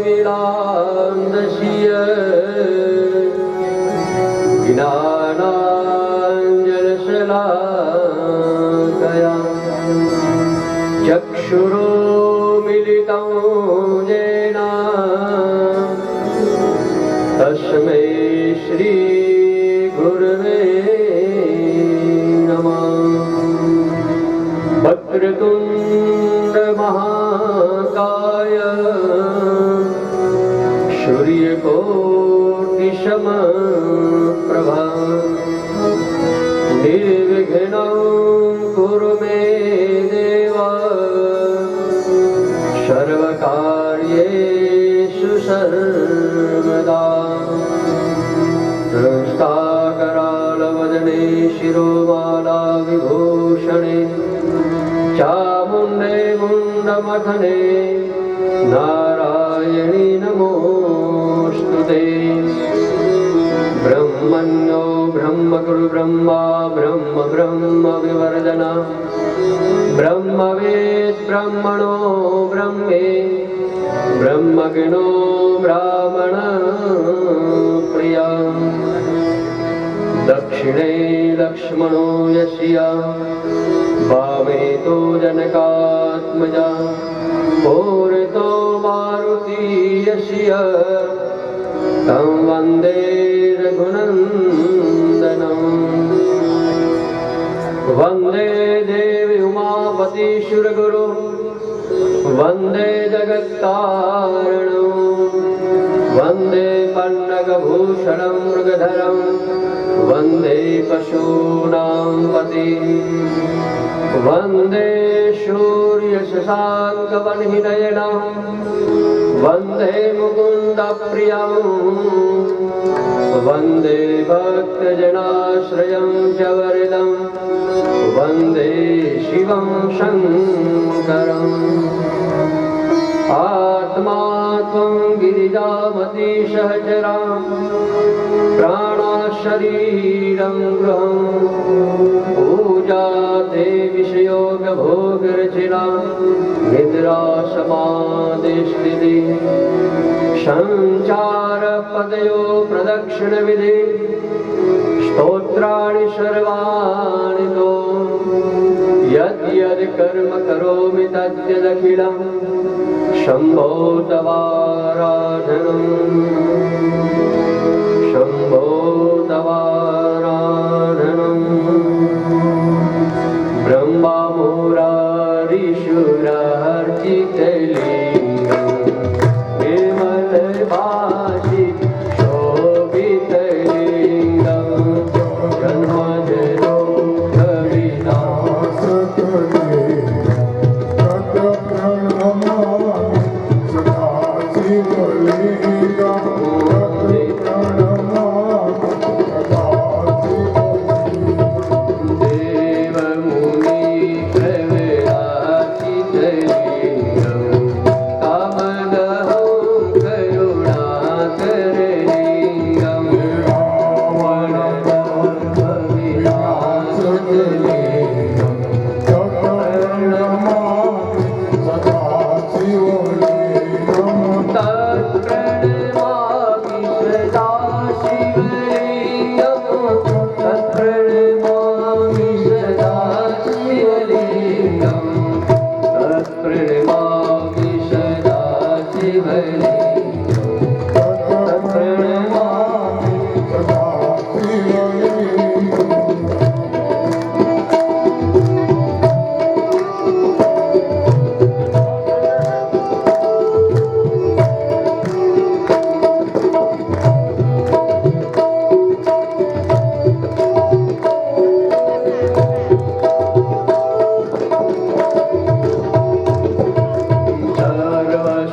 विलान्दस्य ज्ञानाञ्जनशलाकया चक्षुरुन्मिलितं येन तस्मै श्रीगुरवे नमः। वक्रतुण्ड महाकाय सूर्यकोटिसमप्रभा निर्विघ्नं कुरु मे देव सर्वकार्येषु सर्वदा। हस्ताकरालवदने शिरोमाला विभूषणे चामुण्डे मुण्डमथने नारायणी नमोऽस्तुते। ब्रह्मण्यो ब्रह्मगुरु ब्रह्मा ब्रह्म ब्रह्म विवर्धना ब्रह्मवेद् ब्रह्मणो ब्रह्मे ब्रह्मज्ञो ब्राह्मण प्रिया। दक्षिणे लक्ष्मणो यस्य वामे तो जनकात्मजा पूर्वतो मारुति यस्य तं वन्दे रघुनन्दनं। वन्दे देवी उमापति सुरगुरु वन्दे जगत्तारणं वन्दे पन्नगभूषणं मृगधरं वन्दे पशूनां पतिं वन्दे सूर्यशशाङ्कवह्निनयनं वन्दे मुकुन्दप्रियं वन्दे भक्तजनाश्रयं च वरदं वन्दे शिवं शङ्करम्। आत्मा त्वं गिरिजामती सहचरा प्राणशरीरं गृहं पूजा ते विषयोगभोगरचना निद्रा समाधिस्थिति संचारपदयो प्रदक्षिणविधि स्तोत्राणि सर्वाणि तो यद्यद् कर्म करोमि तद्यदखिलं शम्भो तवाराधनं शम्भो तवाराधनं। ब्रह्मा मुरारिशुरार्चितलिङ्गं विमलभाषि शोभितलिङ्गं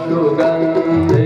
सर्वसुगन्धे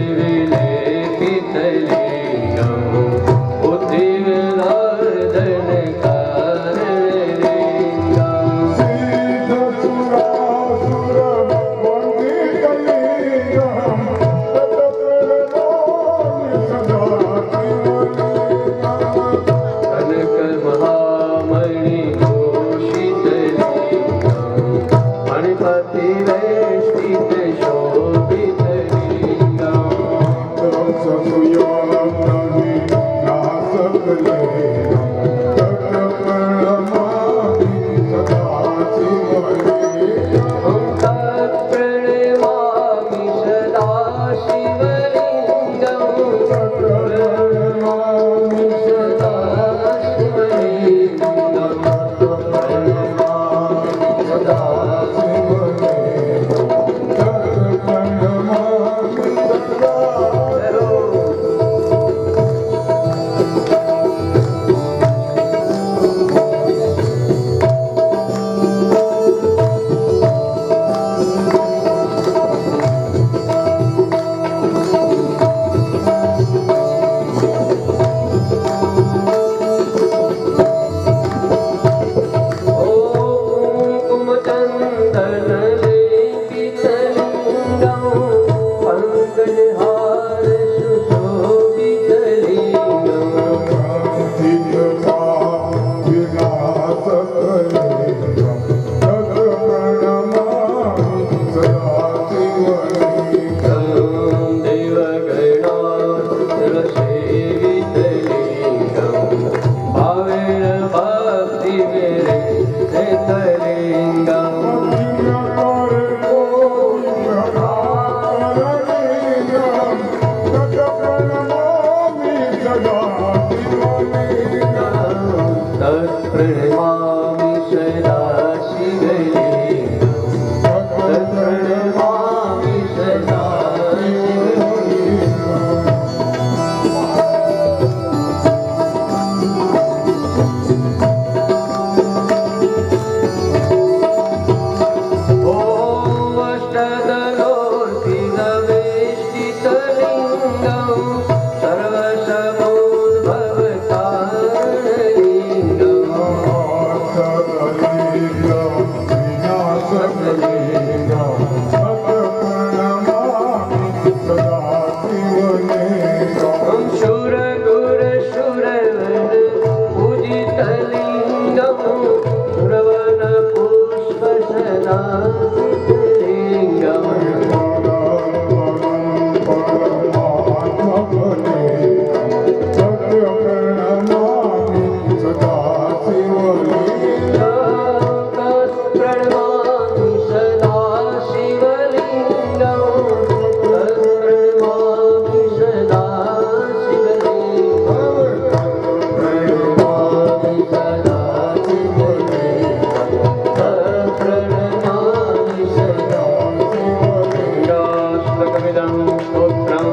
स्तोत्रं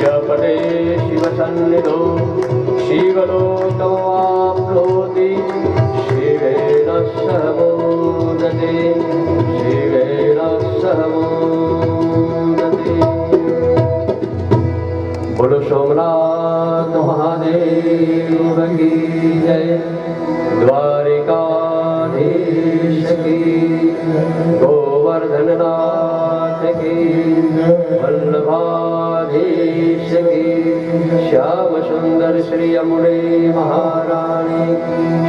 यपते शिवसन्निधौ शिवलोकमाप्नोति शिवेन सह मोदते शिवेन सह मोदते। बोलो सोमनाथ महादेव की जय, द्वारिकाधीश की, गोवर्धननाथ की, वल्लभाधीश की, श्याम सुंदर श्री यमुने महारानी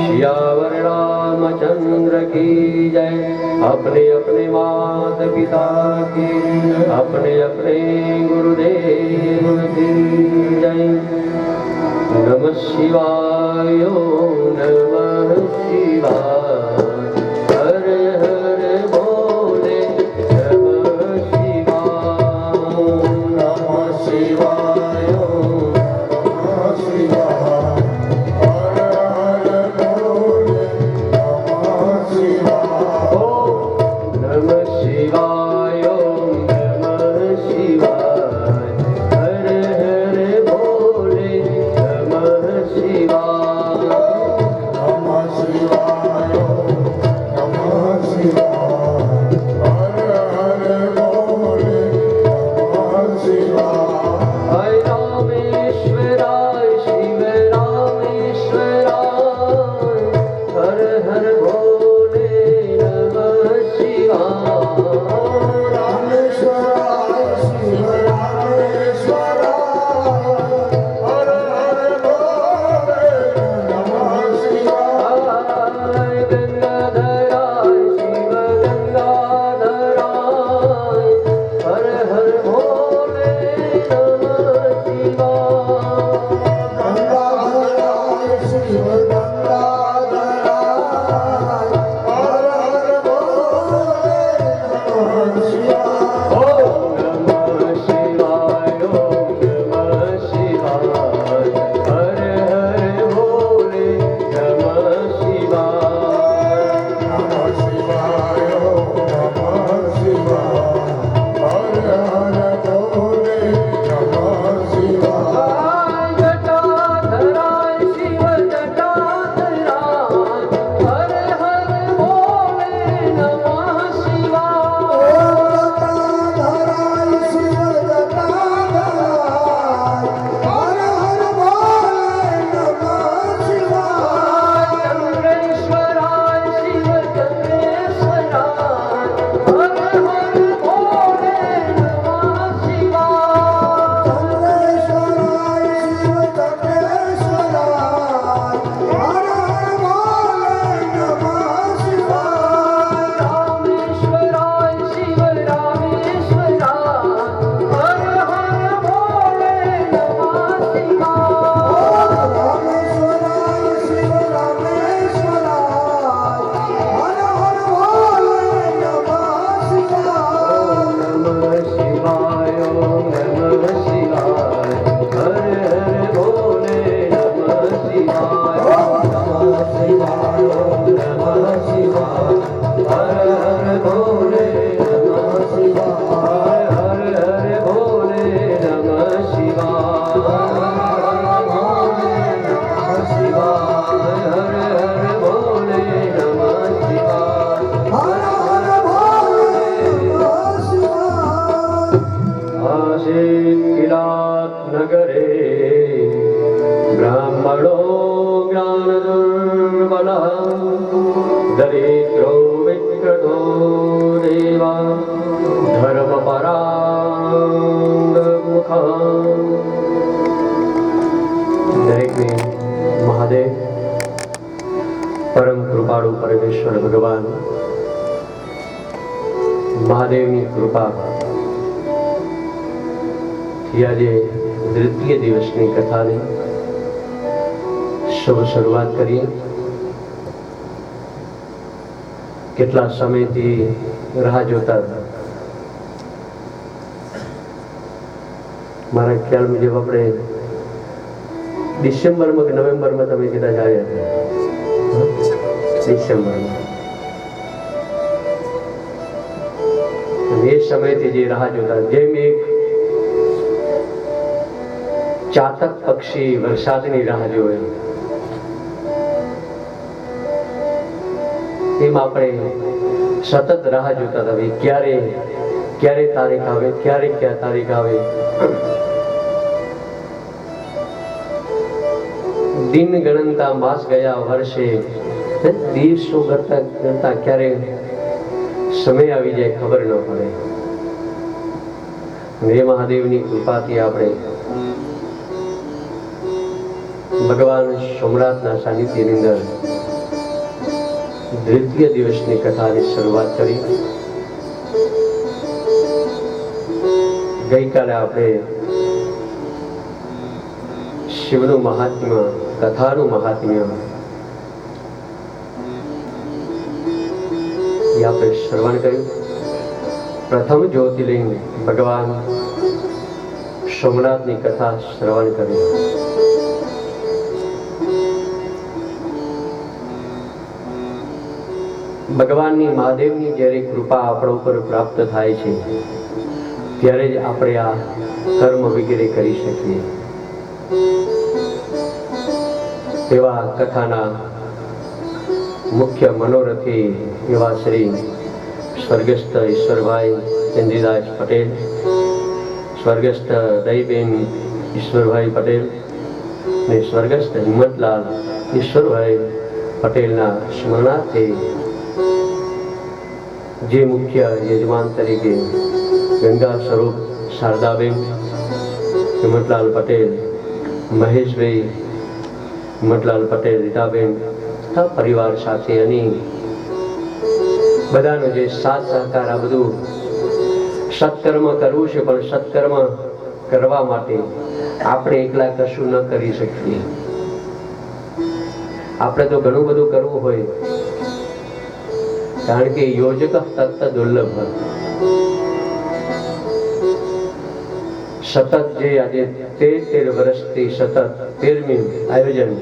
श्यावर रामचंद्र की जय। अपने अपने माता पिता की, अपने अपने गुरुदेव की जय। नमः शिवाय नमः शिवाय, हर हर भोले नमः शिवाय। नमः शिवाय नमः शिवाय, हर हर भोले नमः शिवाय। नमः शिवाय नमः शिवाय, हर हर भोले नमः शिवाय। नमः शिवाय नमः शिवाय, हर हर भोले नमः शिवाय। हरे रामेश्वराय शिव रामेश्वराय, हर हर भोले नमः शिवाय। रामेश्वराय शिव रामेश्वराय, हर हर भोले नमः शिवाय। गंगाधराय शिव गंगाधराय, हर हर भोले नमः शिवाय। गंगाधराय शिव गंगाधराय, हर हर भोले नमः शिवाय। ओम नमः शिवाय ओम नमः शिवाय, हर हर भोले नमः शिवाय। नमः शिवाय ओम नमः शिवाय, हर हर भोले नमः शिवाय। जटाधराय शिव जटाधराय, हर हर भोले नमः शिवाय। जटाधराय शिव जटाधराय, हर हर भोले नमः शिवाय। चंद्रेश्वराय शिव चंद्रेश्वराय, हर हर भोले नमः शिवाय। चंद्रेश्वराय शिव चंद्रेश्वराय, हर हर भोले नमः शिवाय। रामेश्वराय शिव रामेश्वराय, हर हर भोले नमः शिवाय। रामेश्वराय शिव रामेश्वराय, हर हर भोले नमः शिवाय। नमः शिवाय ओम नमः शिवाय, हर हर भोले नमः शिवाय। नमः शिवाय ओम नमः शिवाय, हर हर भोले नमः शिवाय। हर हर भोले नमः शिवाय। हर हर भोले नमः शिवाय। हर हर भोले नमः शिवाय। आसीत् किरातनगरे ब्राह्मणो ज्ञानदुर्बलः, दरिद्रो विकृतो देवा धर्मपराङ्गमुखः। દરેકને મહાદેવ પરમ કૃપાળુ પરમેશ્વર ભગવાન મહાદેવની કૃપા આજે દ્વિતીય દિવસની કથાની શુભ શરૂઆત કરીએ। કેટલા સમયથી રાહ જોતા હતા। મારા ખ્યાલ મુજબ આપણે ડિસેમ્બરમાં કે નવેમ્બરમાં તમે કદાચ આવ્યા હતા। ડિસેમ્બરમાં એ સમયથી જે રાહ જોતા, જેમ એક ચાતક પક્ષી વરસાદની રાહ જોવે, એમ આપણે સતત રાહ જોતા હતા, ક્યારે ક્યારે તારીખ આવે, ક્યારે ક્યાં તારીખ આવે. દિન ગણતા માસ ગયા વર્ષે, દિવસો ગણતા ગણતા ક્યારે સમય આવી જાય ખબર ન પડે. હે મહાદેવની કૃપાથી આપણે ભગવાન સોમનાથના સાનિધ્યની અંદર દ્વિતીય દિવસની કથાની શરૂઆત કરી. ગઈકાલે આપણે શિવનું મહાત્મ્ય, કથાનું મહાત્મ્ય એ આપણે શ્રવણ કર્યું. પ્રથમ જ્યોતિર્લિંગ ભગવાન સોમનાથની કથા શ્રવણ કરી. ભગવાનની મહાદેવની જ્યારે કૃપા આપણા ઉપર પ્રાપ્ત થાય છે ત્યારે જ આપણે આ કર્મ વગેરે કરી શકીએ. એવા કથાના મુખ્ય મનોરથી એવા શ્રી સ્વર્ગસ્થ ઈશ્વરભાઈ ચંદ્રીદાસ પટેલ, સ્વર્ગસ્થ દહીબેન ઈશ્વરભાઈ પટેલ અને સ્વર્ગસ્થ હિંમતલાલ ઈશ્વરભાઈ પટેલના સ્મરણાર્થે જે મુખ્ય યજમાન તરીકે ગંગા સ્વરૂપ શારદાબેન, હિંમતલાલ પટેલ, મહેશભાઈ હિંમતલાલ પટેલ, રીતાબેન તથા પરિવાર સાથે અને બધાનો જે સાથ સહકાર, આ બધું સત્કર્મ કરવું છે, પણ સત્કર્મ કરવા માટે આપણે એકલા કશું ન કરી શકીએ. આપણે તો ઘણું બધું કરવું હોય, કારણ કે યોજક તત્ત દુર્લભ. સતત જે આજે 13 વર્ષથી સતત 13મી આયોજન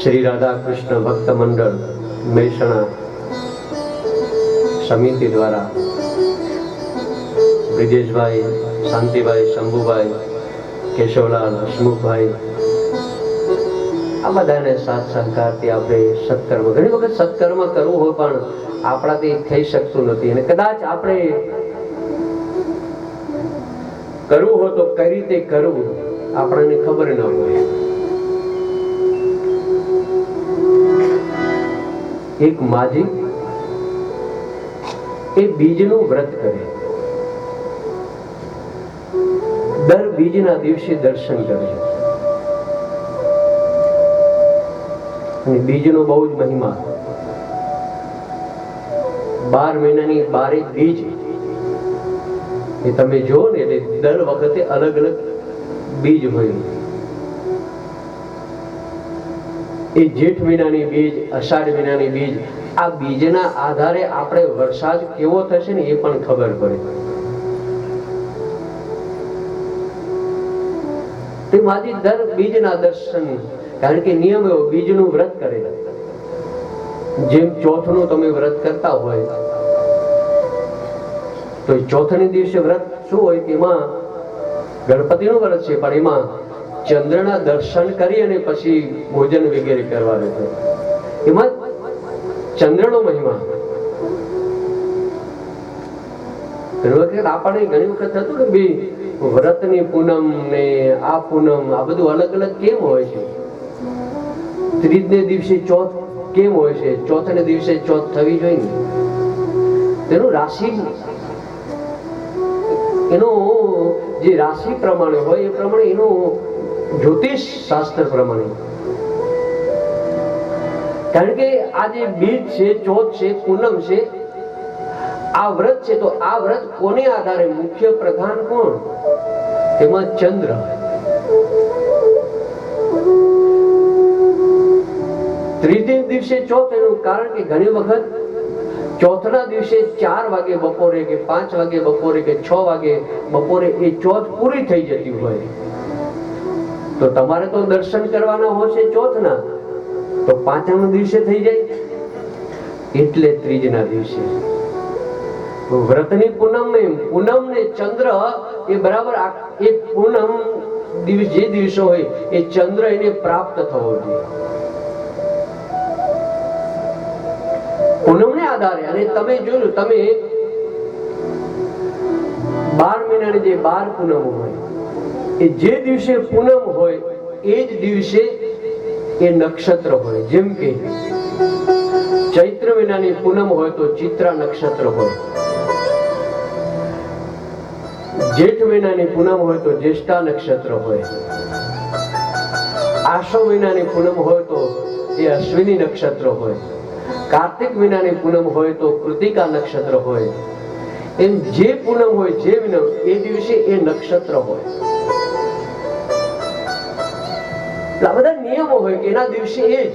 શ્રી રાધા કૃષ્ણ ભક્ત મંડળ મહેસાણા સમિતિ દ્વારા બ્રિજેશભાઈ, શાંતિભાઈ, શંભુભાઈ, કેશવલાલ, હસમુખભાઈ, આ બધાને સાથ સહકારથી આપણે સત્કર્મ, ઘણી વખત સત્કર્મ કરવું હોય પણ આપણાથી થઈ શકતું નથી, અને કદાચ આપણે કરવું હોય તો કઈ રીતે કરવું આપણને ખબર ન હોય. એક માજી એ બીજનું વ્રત કરે, દર બીજના દિવસે દર્શન કરે, અને બીજનો બહુ જ મહિમા. 12 મહિનાની 12 બીજ એ તમે જુઓ ને, એટલે દર વખતે અલગ અલગ બીજ હોય. એ જેઠ મહિનાની બીજ, અષાઢ મહિનાની બીજ, આ બીજના આધારે આપણે વરસાદ કેવો થશે ને એ પણ ખબર પડે. તે માજી દર બીજના દર્શન, કારણ કે નિયમ એવો, બીજનું વ્રત કરે. જેમ ચોથનું તમે વ્રત કરતા હોય તો ચોથની દિવસે વ્રત શું હોય કે એમાં ગણપતિનું વ્રત છે, પણ એમાં ચંદ્રના દર્શન કરી અને પછી ભોજન વગેરે કરવાનું છે. એમાં ચંદ્રનો મહિમા. આપણને ઘણી વખત થતું ને બી વ્રતની પૂનમ ને આ પૂનમ, આ બધું અલગ અલગ કેમ હોય છે? ત્રીજને દિવસે ચોથ કેમ હોય છે? ચોથને દિવસે ચોથ થવી જોઈએ. તેનું રાશિ, એનો જે રાશિ પ્રમાણે હોય એ પ્રમાણે, એનું જ્યોતિષ શાસ્ત્ર પ્રમાણે. કારણ કે આ જે બીજ છે, ચોથ છે, પૂનમ છે, આ વ્રત છે, તો આ વ્રત કોને આધારે? મુખ્ય પ્રધાન કોણ? તેમાં ચંદ્ર. ત્રીજે દિવસે ચોથ, એનું કારણ કે ઘણી વખત ચોથના દિવસે 4 વાગે બપોરે કે 5 વાગે બપોરે કે 6 વાગે બપોરે એ ચોથ પૂરી થઈ જતી હોય, તો તમારે તો દર્શન કરવાના હોય ચોથના, તો 5મા દિવસે થઈ જાય. એટલે ત્રીજના દિવસે વ્રતની પૂનમ ને ચંદ્ર એ બરાબર એ પૂનમ જે દિવસો હોય એ ચંદ્ર એને પ્રાપ્ત થવો જોઈએ પૂનમ ને આધારે. અને તમે જોયું, તમે 12 મહિનાની જે 12 પૂનમ હોય એ જે દિવસે પૂનમ હોય એ જ દિવસે એ નક્ષત્ર હોય. જેમ કે ચૈત્ર મહિનાની પૂનમ હોય તો ચિત્રા નક્ષત્ર હોય, જેઠ મહિનાની પૂનમ હોય તો જ્યેષ્ઠા નક્ષત્ર હોય, આસો મહિનાની પૂનમ હોય તો એ અશ્વિની નક્ષત્ર હોય, કાર્તિક મહિનાની પૂનમ હોય તો કૃતિકા નક્ષત્ર હોય. એમ જે પૂનમ હોય જે પૂનમ એ દિવસે એ નક્ષત્ર હોય. આ બધા નિયમો હોય કે એના દિવસે એ જ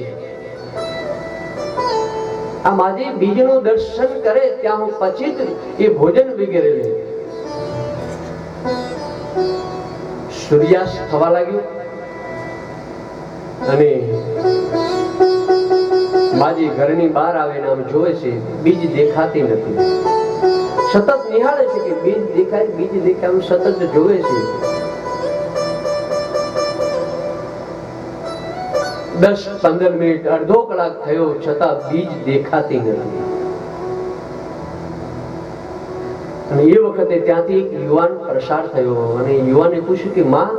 આ માજી બીજનું દર્શન કરે ત્યાં હું પછી જ એ ભોજન વગેરે લે. સૂર્યાસ્ત થવા લાગ્યું અને માજી ઘરની બહાર આવે ને આમ જોવે છે, બીજ દેખાતી નથી. સતત નિહાળે છે કે બીજ દેખાય બીજ દેખાય, આમ સતત જોવે છે. 10-15 મિનિટ, અડધો કલાક થયો છતાં બીજ દેખાતી નથી. અને એ વખતે ત્યાંથી એક યુવાન પ્રસાર થયો અને યુવાને પૂછ્યું કે માં,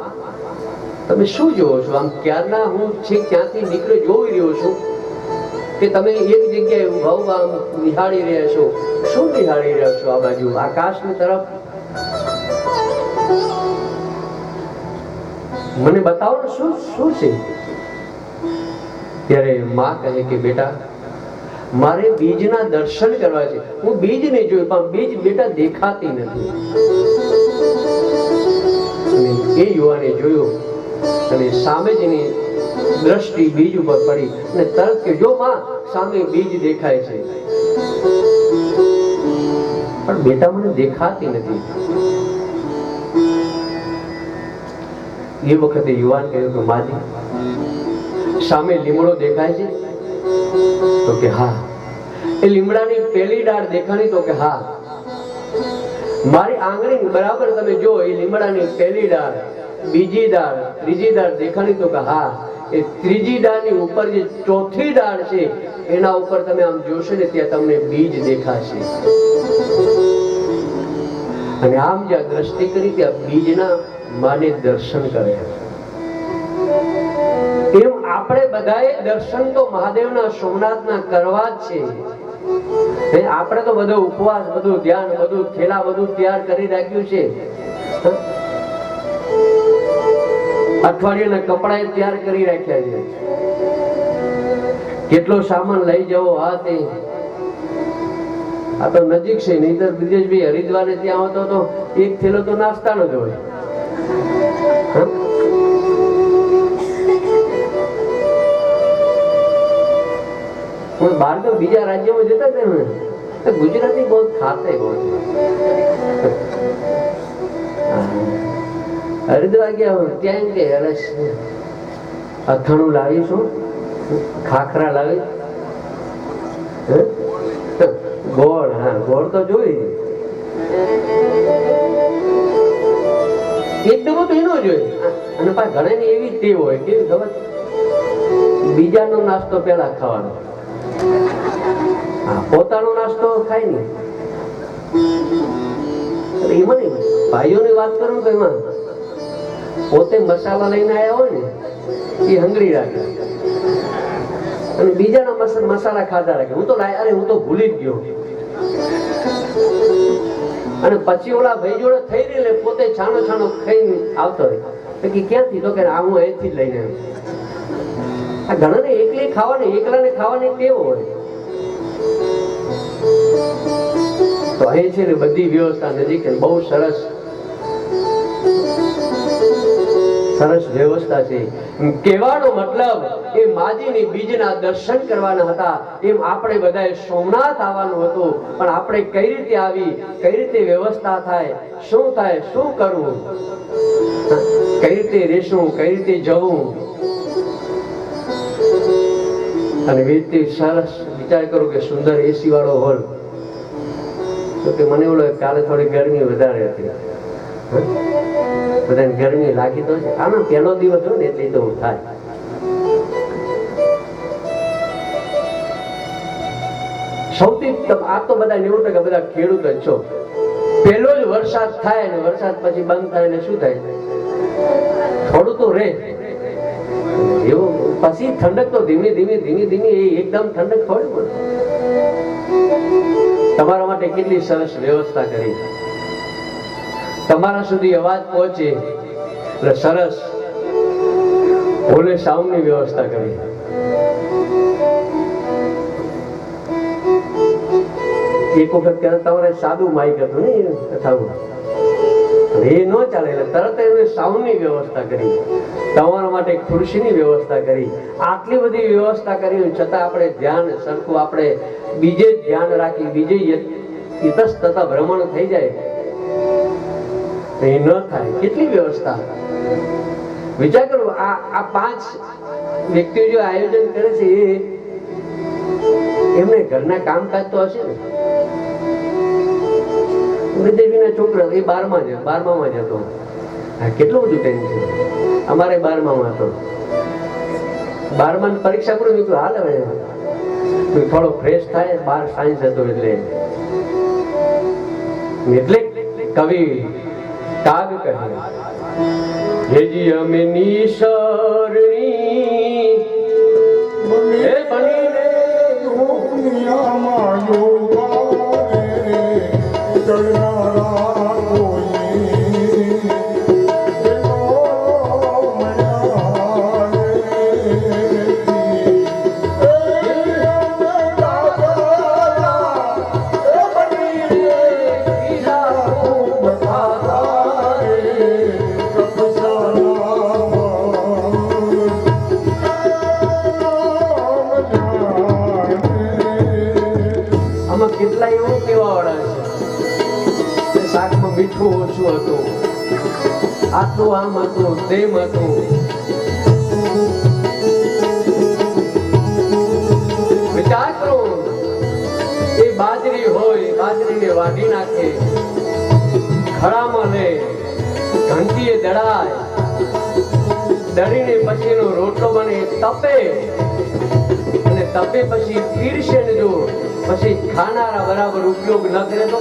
તમે શું જોવો છો? આમ ક્યારના હું છેક ત્યાંથી નીકળી જોઈ રહ્યો છું કે તમે એક જગ્યાએ ઉભા ઉભા આમ નિહાળી રહ્યા છો. શું નિહાળી રહ્યા છો? આ બાજુ આકાશની તરફ. મને બતાવો ને શું શું છે? ત્યારે માં કહે કે બેટા, મારે બીજના દર્શન કરવા છે. હું બીજ ને જોયું પણ બીજ બેટા દેખાતી નથી. એ યુવાને જોયું અને સામે જ એની દ્રષ્ટિ બીજ ઉપર પડી અને તરત કે જો માં, સામે બીજ દેખાય છે પણ બેટા મને દેખાતી નથી. એ વખતે યુવાન કહ્યું કે માજી, સામે લીમડો દેખાય છે? તો કે હા. એ લીમડાની પહેલી ડાળ દેખાણી? તો કે હા. મારી આંગળી બરાબર તમે જો, એ લીમડાની પહેલી ડાળ, બીજી ડાળ, ત્રીજી ડાળ દેખાણી? તો કે હા. એ ત્રીજી ડાળની ઉપર જે ચોથી ડાળ છે એના ઉપર તમે આમ જોશો ને ત્યાં તમને બીજ દેખાશે. અને આમ જ્યાં દ્રષ્ટિ કરી ત્યાં બીજના માને દર્શન કરે. એમ આપણે બધાએ દર્શન તો મહાદેવના સોમનાથના કરવા જ છે. આપણે તો બધો ઉપવાસ, બધું ધ્યાન, બધું થેલા, બધું તૈયાર કરી રાખ્યું છે. અઠવાડિયાના કપડા તૈયાર કરી રાખ્યા છે. કેટલો સામાન લઈ જવો, આ તે. આ તો નજીક છે. નહીં તો બ્રિજેશભાઈ હરિદ્વારે ત્યાં આવતો તો એક થેલો તો નાસ્તાનો જ હોય. બહાર તો બીજા રાજ્યોમાં જતા હતા ને, ગુજરાતી બહુ ખાતે બહુ. હરિદ્વાર ગયા ત્યાં કે અથાણું લાવીશું, ખાખરા લાવી, ગોળ. હા, ગોળ તો જોઈ. એટલું બધું એનો જોઈ. અને પાછા ઘણા એવી ટેવ હોય કેવી ખબર, બીજાનો નાસ્તો પેલા ખાવાનો. પોતાનો નાસ્તો ખાય ને. એમાં નહીં, ભાઈઓની વાત કરું તો એમાં પોતે મસાલા લઈને આવ્યા હોય ને એ હંગરી રાખે અને બીજાના મસાલા ખાધા રાખે. હું તો હું તો ભૂલી જ ગયો. અને પછી ઓલા ભાઈ જોડે થઈ રહી લે, પોતે છાનો છાનો ખાઈને આવતો રહે. ક્યાંથી? તો કે હું અહીંથી જ લઈને આવ્યો. આ ઘણાને એકલી ખાવાની, એકલાને ખાવાની ટેવ હોય. તો અહીં છે ને બધી વ્યવસ્થા નજીક છે, બહુ સરસ સરસ વ્યવસ્થા છે. કહેવાનો મતલબ એ માજીની બીજના દર્શન કરવાના હતા. એમ આપણે બધાએ સોમનાથ આવવાનું હતું, પણ આપણે કઈ રીતે આવી, કઈ રીતે વ્યવસ્થા થાય, શું થાય, શું કરવું, કઈ રીતે રહેશું, કઈ રીતે જવું. અને સરસ વિચાર કરો કે સુંદર એસી વાળો હોલ, તો કે મને એવું લાગે કાલે થોડી ગરમી વધારે હતી, બધાને ગરમી લાગી તો છે, આનો પહેલો દિવસ હોય ને એટલે તો થાય. સૌથી આ તો બધા 90% બધા ખેડૂત જ છો. પહેલો જ વરસાદ થાય ને વરસાદ પછી બંધ થાય ને શું થાય, થોડું તો રહે એવું, પછી ઠંડક તો ધીમે ધીમે એકદમ ઠંડક થોડી પડે. તમારા માટે કેટલી સરસ વ્યવસ્થા કરી, તમારા સુધી અવાજ પહોંચે એટલે સરસ ભોલે સાઉન્ડની વ્યવસ્થા કરી. એક વખત ત્યારે તમારે સાદું માઇક હતું ને કથામાં, એ ન ચાલે એટલે તરત એને સાઉન્ડની વ્યવસ્થા કરી, તમારા માટે ખુરશીની વ્યવસ્થા કરી. આટલી બધી વ્યવસ્થા કરી છતાં આપણે ધ્યાન સરખું આપણે બીજે ધ્યાન રાખી બીજે ઇતસ્તતા ભ્રમણ થઈ જાય એ ન થાય. કેટલી વ્યવસ્થા વિચાર કરો. આ 5 વ્યક્તિઓ જે આયોજન કરે છે એ એમને ઘરના કામકાજ તો હશે ને. દેવીના છોકરા એ 12માં જ હતો. કેટલું બધું ટેન્શન. અમારે 12માં હતો. 12માં પરીક્ષા પૂરી નીકળ્યું હાલ હવે થોડો ફ્રેશ થાય. 12 સાયન્સ હતો એટલે કવિ કાગ કહે હેજી અમે નિસરણી હે બનીને દુનિયામાં કેટલા એવું કેવા વાળા છે શાકમાં મીઠું ઓછું હતું, આટલું આમ હતું તેમ હતું. વિચાર કરો એ બાજરી હોય, બાજરીને વાઢી નાખે, ખળામાં લે, ઘંટીએ દળાય, દળીને પછી એનો રોટલો બને, તપે અને તપે પછી પીરશે ને જો પછી ખાનારા બરાબર ઉપયોગ ન કરે તો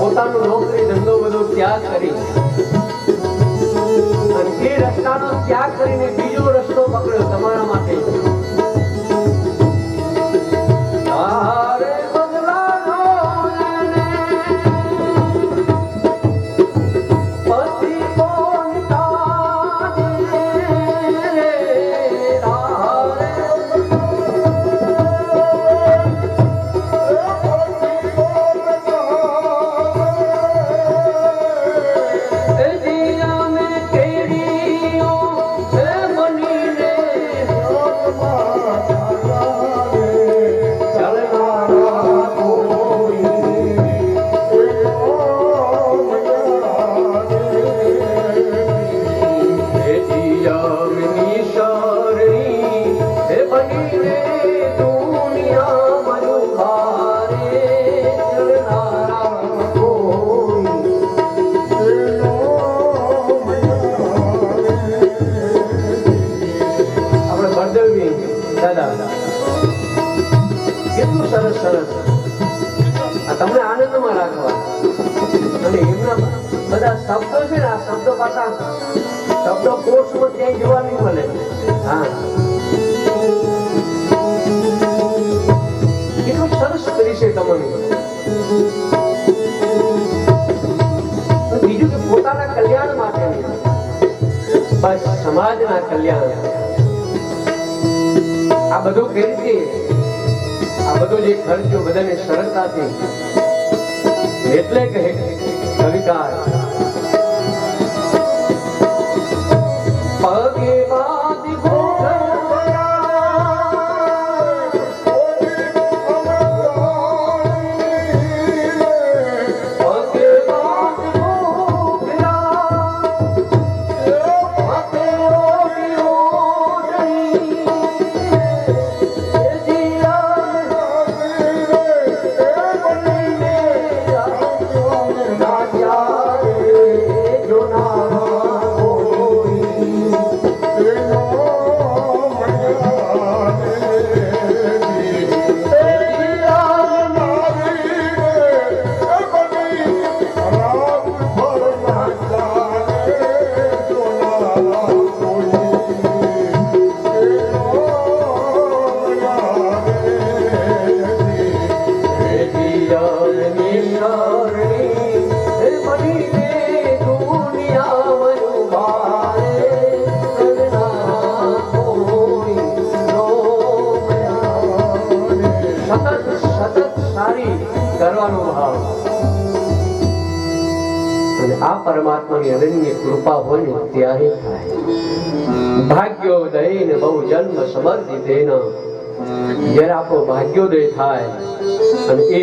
પોતાનું નોકરી ધંધો બધો ત્યાગ કરી અને એ રસ્તાનો ત્યાગ કરીને બીજો રસ્તો પકડ્યો તમારા માટે. Money દાદા કેટલું સરસ સરસ આ તમને આનંદમાં રાખવા અને એમના બધા શબ્દો છે ને, આ શબ્દો પાછા શબ્દો કોર્સમાં ક્યાંય જોવા નહીં મળે. હા, કેટલું સરસ કરી છે તમને. બીજું કે પોતાના કલ્યાણ માટે, બસ સમાજના કલ્યાણ. આ બધું કઈ રીતે, આ બધો જે ખર્ચો બધાને સરળતાથી, એટલે કહે કવિકાર પગે બાંધી કરવાનો ભાવ. અને આ પરમાત્માની અનન્ય કૃપા હોય ને ત્યારે થાય. ભાગ્યોદય ને બહુ જન્મ સમર્પિત, જ્યારે આપણો ભાગ્યોદય થાય અને એ